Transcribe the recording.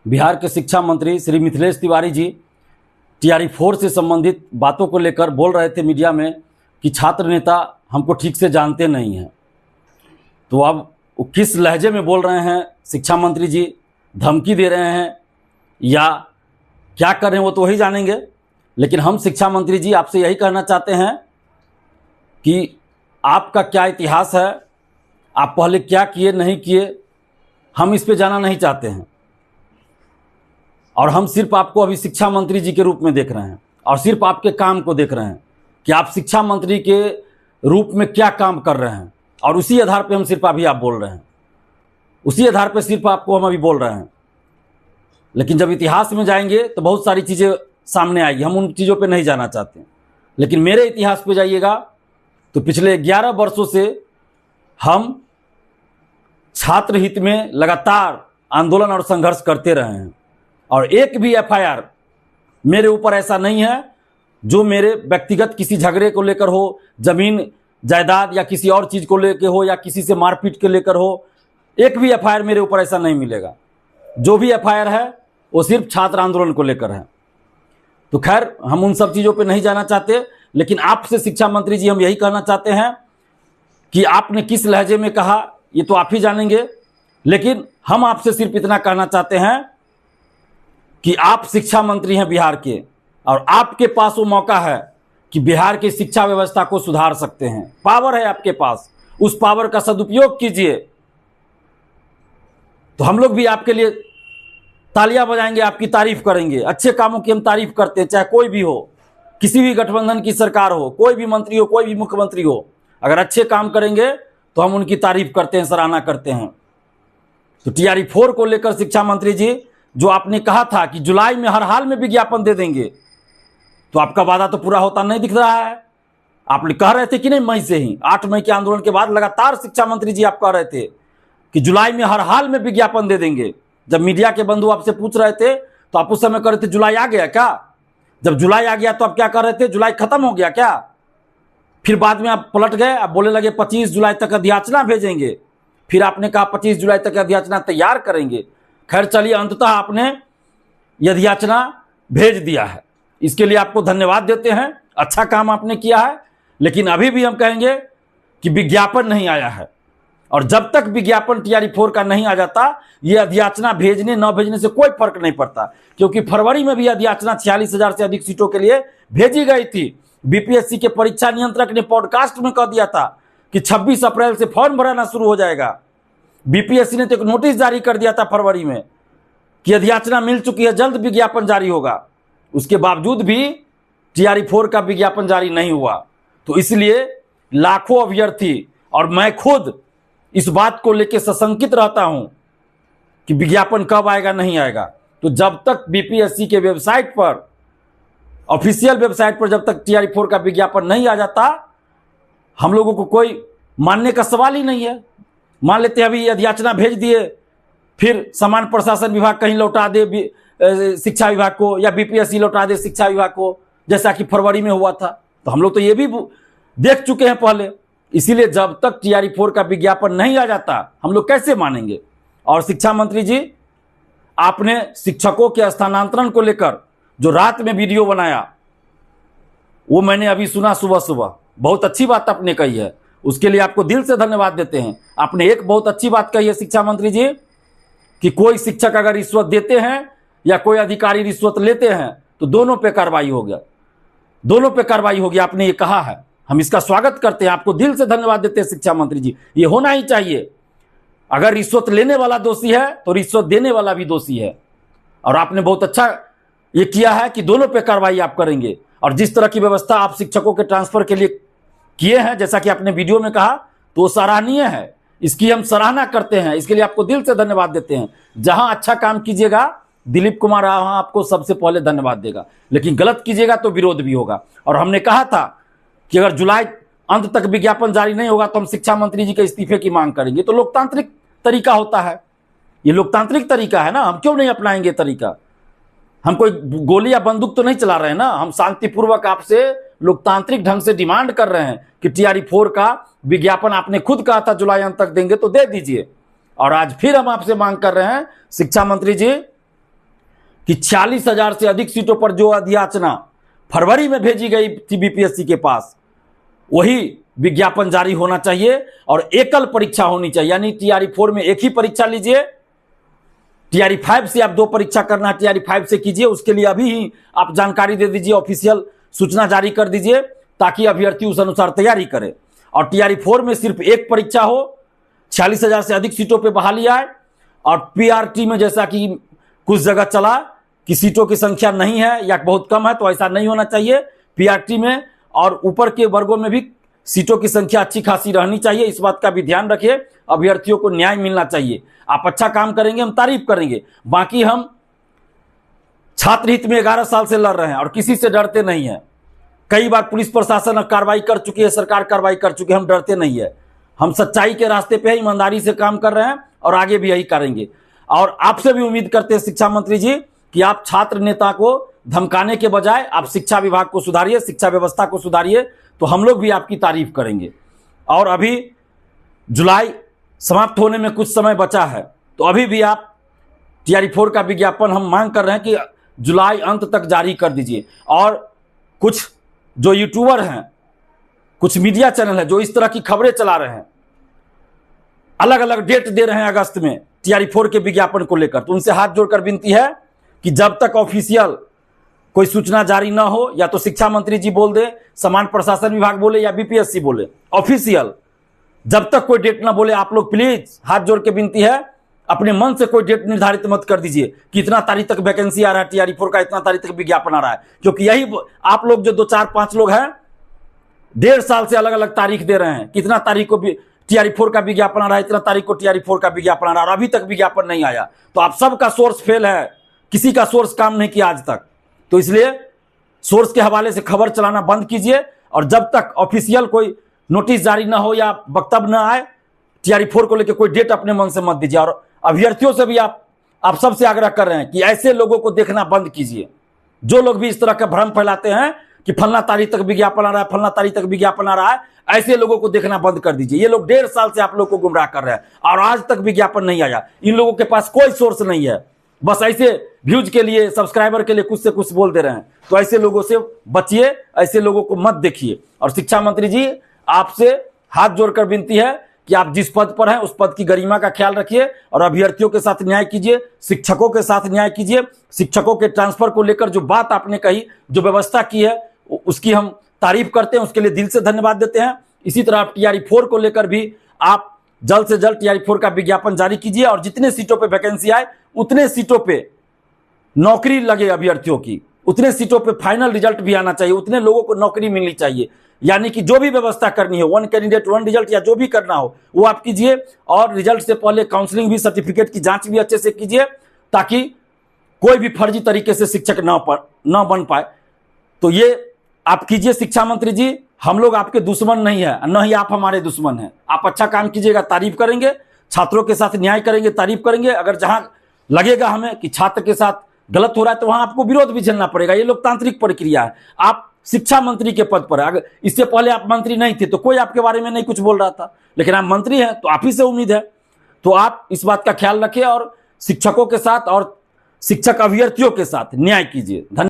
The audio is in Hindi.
बिहार के शिक्षा मंत्री श्री मिथिलेश तिवारी जी टीआरई 4 से संबंधित बातों को लेकर बोल रहे थे मीडिया में कि छात्र नेता हमको ठीक से जानते नहीं हैं। तो अब वो किस लहजे में बोल रहे हैं शिक्षा मंत्री जी, धमकी दे रहे हैं या क्या कर रहे हैं वो तो वही जानेंगे। लेकिन हम शिक्षा मंत्री जी आपसे यही कहना चाहते हैं कि आपका क्या इतिहास है, आप पहले क्या किए नहीं किए, हम इस पे जाना नहीं चाहते हैं। और हम सिर्फ आपको अभी शिक्षा मंत्री जी के रूप में देख रहे हैं और सिर्फ आपके काम को देख रहे हैं कि आप शिक्षा मंत्री के रूप में क्या काम कर रहे हैं, और उसी आधार पे हम सिर्फ अभी आप बोल रहे हैं, उसी आधार पे सिर्फ आपको हम अभी बोल रहे हैं। लेकिन जब इतिहास में जाएंगे तो बहुत सारी चीज़ें सामने आएगी, हम उन चीज़ों पे नहीं जाना चाहते। लेकिन मेरे इतिहास पे जाइएगा तो पिछले 11 वर्षों से हम छात्र हित में लगातार आंदोलन और संघर्ष करते रहे हैं, और एक भी एफआईआर मेरे ऊपर ऐसा नहीं है जो मेरे व्यक्तिगत किसी झगड़े को लेकर हो, जमीन जायदाद या किसी और चीज़ को लेकर हो, या किसी से मारपीट के लेकर हो। एक भी एफआईआर मेरे ऊपर ऐसा नहीं मिलेगा। जो भी एफआईआर है वो सिर्फ छात्र आंदोलन को लेकर है। तो खैर, हम उन सब चीज़ों पे नहीं जाना चाहते। लेकिन आपसे शिक्षा मंत्री जी हम यही कहना चाहते हैं कि आपने किस लहजे में कहा ये तो आप ही जानेंगे। लेकिन हम आपसे सिर्फ इतना कहना चाहते हैं कि आप शिक्षा मंत्री हैं बिहार के, और आपके पास वो मौका है कि बिहार की शिक्षा व्यवस्था को सुधार सकते हैं। पावर है आपके पास, उस पावर का सदुपयोग कीजिए। तो हम लोग भी आपके लिए तालियां बजाएंगे, आपकी तारीफ करेंगे। अच्छे कामों की हम तारीफ करते हैं, चाहे कोई भी हो, किसी भी गठबंधन की सरकार हो, कोई भी मंत्री हो, कोई भी मुख्यमंत्री हो, अगर अच्छे काम करेंगे तो हम उनकी तारीफ करते हैं, सराहना करते हैं। तो टीआरई 4 को लेकर शिक्षा मंत्री जी, जो आपने कहा था कि जुलाई में हर हाल में विज्ञापन दे देंगे, तो आपका वादा तो पूरा होता नहीं दिख रहा है। आप कह रहे थे कि नहीं, मई से ही 8 मई के आंदोलन के बाद लगातार शिक्षा मंत्री जी आप कह रहे थे कि जुलाई में हर हाल में विज्ञापन दे देंगे। जब मीडिया के बंधु आपसे पूछ रहे थे तो आप उस समय कह रहे थे जुलाई आ गया क्या? जब जुलाई आ गया तो आप क्या कर रहे थे, जुलाई खत्म हो गया क्या? फिर बाद में आप पलट गए, आप बोले लगे 25 जुलाई तक अध्याचना भेजेंगे। फिर आपने कहा 25 जुलाई तक अध्याचना तैयार करेंगे। खैर चलिए, अंततः आपने यह अध्याचना भेज दिया है, इसके लिए आपको धन्यवाद देते हैं। अच्छा काम आपने किया है। लेकिन अभी भी हम कहेंगे कि विज्ञापन नहीं आया है, और जब तक विज्ञापन टीआरई 4 का नहीं आ जाता, ये अध्याचना भेजने न भेजने से कोई फर्क नहीं पड़ता। क्योंकि फरवरी में भी अध्याचना 46,000 से अधिक सीटों के लिए भेजी गई थी। बीपीएससी के परीक्षा नियंत्रक ने पॉडकास्ट में कह दिया था कि 26 अप्रैल से फॉर्म भराना शुरू हो जाएगा। बीपीएससी ने तो एक नोटिस जारी कर दिया था फरवरी में कि अध्याचना मिल चुकी है, जल्द विज्ञापन जारी होगा। उसके बावजूद भी टीआरई 4 का विज्ञापन जारी नहीं हुआ। तो इसलिए लाखों अभ्यर्थी और मैं खुद इस बात को लेकर सशंकित रहता हूं कि विज्ञापन कब आएगा, नहीं आएगा। तो जब तक बीपीएससी के वेबसाइट पर, ऑफिशियल वेबसाइट पर, जब तक टीआरई 4 का विज्ञापन नहीं आ जाता, हम लोगों को कोई मानने का सवाल ही नहीं है। मान लेते हैं अभी अध्याचना भेज दिए, फिर सामान्य प्रशासन विभाग कहीं लौटा दे शिक्षा विभाग को, या बीपीएससी लौटा दे शिक्षा विभाग को, जैसा कि फरवरी में हुआ था। तो हम लोग तो ये भी देख चुके हैं पहले। इसीलिए जब तक टीआरई 4 का विज्ञापन नहीं आ जाता, हम लोग कैसे मानेंगे। और शिक्षा मंत्री जी, आपने शिक्षकों के स्थानांतरण को लेकर जो रात में वीडियो बनाया, वो मैंने अभी सुना सुबह सुबह। बहुत अच्छी बात आपने कही है, उसके लिए आपको दिल से धन्यवाद देते हैं। आपने एक बहुत अच्छी बात कही है शिक्षा मंत्री जी, कि कोई शिक्षक अगर रिश्वत देते हैं या कोई अधिकारी रिश्वत लेते हैं तो दोनों पे कार्रवाई हो गया, दोनों पे कार्रवाई होगी। आपने ये कहा है, हम इसका स्वागत करते हैं, आपको दिल से धन्यवाद देते हैं शिक्षा मंत्री जी। ये होना ही चाहिए। अगर रिश्वत लेने वाला दोषी है तो रिश्वत देने वाला भी दोषी है। और आपने बहुत अच्छा ये किया है कि दोनों पे कार्रवाई आप करेंगे। और जिस तरह की व्यवस्था आप शिक्षकों के ट्रांसफर के लिए किए हैं, जैसा कि आपने वीडियो में कहा, तो सराहनीय है। इसकी हम सराहना करते हैं, इसके लिए आपको दिल से धन्यवाद देते हैं। जहां अच्छा काम कीजिएगा, दिलीप कुमार वहां आपको सबसे पहले धन्यवाद देगा, लेकिन गलत कीजिएगा तो विरोध भी होगा। और हमने कहा था कि अगर जुलाई अंत तक विज्ञापन जारी नहीं होगा तो हम शिक्षा मंत्री जी के इस्तीफे की मांग करेंगे। तो लोकतांत्रिक तरीका होता है, ये लोकतांत्रिक तरीका है ना, हम क्यों नहीं अपनाएंगे तरीका। हम कोई गोली या बंदूक तो नहीं चला रहे हैं ना, हम शांतिपूर्वक आपसे लोकतांत्रिक ढंग से डिमांड कर रहे हैं कि टीआरई 4 का विज्ञापन आपने खुद कहा था जुलाई अंत तक देंगे, तो दे दीजिए। और आज फिर हम आपसे मांग कर रहे हैं शिक्षा मंत्री जी कि 46,000 से अधिक सीटों पर जो अधियाचना फरवरी में भेजी गई थी बीपीएससी के पास, वही विज्ञापन जारी होना चाहिए और एकल परीक्षा होनी चाहिए। यानी टीआरई 4 में एक ही परीक्षा लीजिए, टीआरई 5 से आप 2 परीक्षा करना, टीआरई 5 से कीजिए। उसके लिए अभी ही आप जानकारी दे दीजिए, ऑफिशियल सूचना जारी कर दीजिए, ताकि अभ्यर्थी उस अनुसार तैयारी करे। और टीआरई 4 में सिर्फ एक परीक्षा हो, 46,000 से अधिक सीटों पर बहाली आए। और पीआरटी में जैसा कि कुछ जगह चला कि सीटों की संख्या नहीं है या बहुत कम है, तो ऐसा नहीं होना चाहिए। पीआरटी में और ऊपर के वर्गों में भी सीटों की संख्या अच्छी खासी रहनी चाहिए। इस बात का भी ध्यान रखिए, अभ्यर्थियों को न्याय मिलना चाहिए। आप अच्छा काम करेंगे, हम तारीफ करेंगे। बाकी हम छात्र हित में 11 साल से लड़ रहे हैं और किसी से डरते नहीं है। कई बार पुलिस प्रशासन कार्रवाई कर चुकी है, सरकार कार्रवाई कर चुकी है, हम डरते नहीं है। हम सच्चाई के रास्ते पे ईमानदारी से काम कर रहे हैं और आगे भी यही करेंगे। और आपसे भी उम्मीद करते हैं शिक्षा मंत्री जी कि आप छात्र नेता को धमकाने के बजाय आप शिक्षा विभाग को सुधारिए, शिक्षा व्यवस्था को सुधारिए, तो हम लोग भी आपकी तारीफ करेंगे। और अभी जुलाई समाप्त होने में कुछ समय बचा है, तो अभी भी आप टीआरई 4 का विज्ञापन हम मांग कर रहे हैं कि जुलाई अंत तक जारी कर दीजिए। और कुछ जो यूट्यूबर हैं, कुछ मीडिया चैनल है जो इस तरह की खबरें चला रहे हैं, अलग अलग डेट दे रहे हैं अगस्त में टीआरई 4 के विज्ञापन को लेकर, तो उनसे हाथ जोड़कर विनती है कि जब तक ऑफिशियल कोई सूचना जारी ना हो, या तो शिक्षा मंत्री जी बोल दे, सामान्य प्रशासन विभाग बोले, या बीपीएससी बोले, ऑफिशियल जब तक कोई डेट ना बोले, आप लोग प्लीज हाथ जोड़ के विनती है, अपने मन से कोई डेट निर्धारित मत कर दीजिए कि इतना तारीख तक वैकेंसी आ रहा है टीआरई 4 का, इतना तारीख तक विज्ञापन आ रहा है। क्योंकि यही आप लोग जो 2, 4, 5 लोग हैं 1.5 साल से अलग अलग तारीख दे रहे हैं, कितना तारीख को टीआरई 4 का विज्ञापन आ रहा है, इतना तारीख को टीआरई 4 का विज्ञापन आ रहा है, और अभी तक विज्ञापन नहीं आया। तो आप सबका सोर्स फेल है, किसी का सोर्स काम नहीं किया आज तक। तो इसलिए सोर्स के हवाले से खबर चलाना बंद कीजिए, और जब तक ऑफिशियल कोई नोटिस जारी ना हो या वक्तव्य ना आए टीआरई 4 को लेकर, कोई डेट अपने मन से मत दीजिए। और अभ्यर्थियों से भी आप सबसे आग्रह कर रहे हैं कि ऐसे लोगों को देखना बंद कीजिए, जो लोग भी इस तरह का भ्रम फैलाते हैं कि फलना तारीख तक विज्ञापन आ रहा है, फलना तारीख तक विज्ञापन आ रहा है, ऐसे लोगों को देखना बंद कर दीजिए। ये लोग 1.5 साल से आप लोग को गुमराह कर रहे हैं और आज तक विज्ञापन नहीं आया। इन लोगों के पास कोई सोर्स नहीं है, बस ऐसे व्यूज के लिए, सब्सक्राइबर के लिए कुछ से कुछ बोल दे रहे हैं। तो ऐसे लोगों से बचिए, ऐसे लोगों को मत देखिए। और शिक्षा मंत्री जी, आपसे हाथ जोड़कर विनती है कि आप जिस पद पर हैं उस पद की गरिमा का ख्याल रखिए और अभ्यर्थियों के साथ न्याय कीजिए, शिक्षकों के साथ न्याय कीजिए। शिक्षकों के ट्रांसफर को लेकर जो बात आपने कही, जो व्यवस्था की है, उसकी हम तारीफ करते हैं, उसके लिए दिल से धन्यवाद देते हैं। इसी तरह आप टीआरई 4 को लेकर भी आप जल्द से जल्द टीआरई 4 का विज्ञापन जारी कीजिए, और जितने सीटों पे वैकेंसी आए उतने सीटों पे नौकरी लगे अभ्यर्थियों की, उतने सीटों पे फाइनल रिजल्ट भी आना चाहिए, उतने लोगों को नौकरी मिलनी चाहिए। यानी कि जो भी व्यवस्था करनी है, 1 कैंडिडेट 1 रिजल्ट या जो भी करना हो वो आप कीजिए। और रिजल्ट से पहले काउंसलिंग भी, सर्टिफिकेट की जांच भी अच्छे से कीजिए, ताकि कोई भी फर्जी तरीके से शिक्षक न बन पाए। तो ये आप कीजिए शिक्षा मंत्री जी। हम लोग आपके दुश्मन नहीं है, न ही आप हमारे दुश्मन हैं। आप अच्छा काम कीजिएगा, तारीफ करेंगे, छात्रों के साथ न्याय करेंगे, तारीफ करेंगे। अगर जहां लगेगा हमें कि छात्र के साथ गलत हो रहा है, तो वहां आपको विरोध भी झेलना पड़ेगा। ये लोकतांत्रिक प्रक्रिया है। आप शिक्षा मंत्री के पद पर, अगर इससे पहले आप मंत्री नहीं थे तो कोई आपके बारे में नहीं कुछ बोल रहा था, लेकिन आप मंत्री हैं तो आप ही से उम्मीद है। तो आप इस बात का ख्याल रखिए और शिक्षकों के साथ और शिक्षक अभ्यर्थियों के साथ न्याय कीजिए। धन्यवाद।